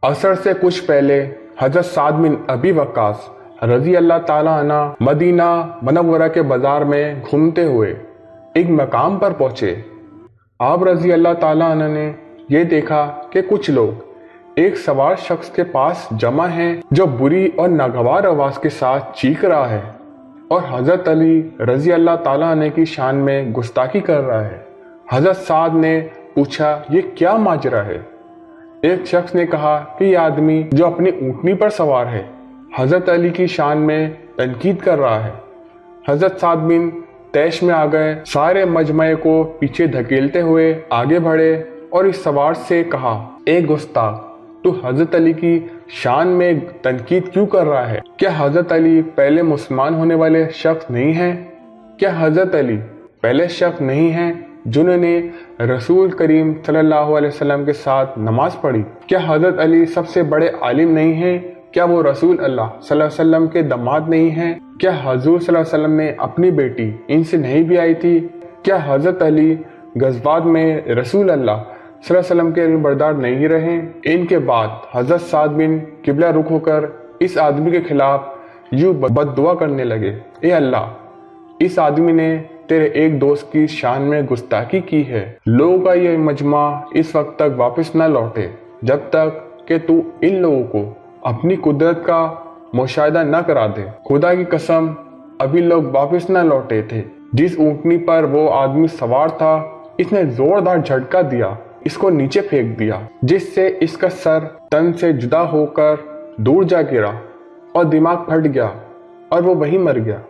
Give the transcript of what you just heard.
असर से कुछ पहले हजरत साद बिन अबी वक्कास रजी अल्लाह ताला अन्हु मदीना मनव्वरा के बाजार में घूमते हुए एक मकाम पर पहुंचे। आप रजी अल्लाह ताला अन्हु ने यह देखा कि कुछ लोग एक सवार शख्स के पास जमा हैं जो बुरी और नागवार आवाज के साथ चीख रहा है और हजरत अली रजी अल्लाह ताला अन्हु की शान में गुस्ताखी कर रहा है। हजरत साद ने पूछा, ये क्या माजरा है? एक शख्स ने कहा कि यह आदमी जो अपनी ऊँटनी पर सवार है हजरत अली की शान में तनकीद कर रहा है। हजरत साद बिन तैश में आ गए, सारे मजमे को पीछे धकेलते हुए आगे बढ़े और इस सवार से कहा, ए गुस्ताख, तू हजरत अली की शान में तनकीद क्यों कर रहा है? क्या हजरत अली पहले मुसलमान होने वाले शख्स नहीं हैं? क्या हजरत अली पहले शख्स नहीं हैं जिन्होंने रसूल करीम सल्लल्लाहु अलैहि वसल्लम के साथ नमाज पढ़ी? क्या हजरत अली सबसे बड़े आलिम नहीं हैं? क्या वो रसूल अल्लाह सल्लल्लाहु अलैहि वसल्लम के दामाद नहीं हैं? क्या हजूर सल्लल्लाहु अलैहि वसल्लम ने अपनी बेटी इनसे नहीं भी आई थी? क्या हजरत अली गज़वात में रसूल अल्लाह सल्लल्लाहु अलैहि वसल्लम के बरदार नहीं रहे? इनके बाद हजरत साद बिन किबला रुख होकर इस आदमी के खिलाफ यूं बद्दुआ करने लगे, ए अल्लाह, इस आदमी ने तेरे एक दोस्त की शान में गुस्ताखी की है। लोगों का ये मजमा इस वक्त तक वापस न लौटे जब तक कि तू इन लोगों को अपनी कुदरत का मुशाहिदा न करा दे। खुदा की कसम, अभी लोग वापस न लौटे थे। जिस ऊँटनी पर वो आदमी सवार था इसने जोरदार झटका दिया, इसको नीचे फेंक दिया, जिससे इसका सर तन से जुदा होकर दूर जा गिरा और दिमाग फट गया और वो वहीं मर गया।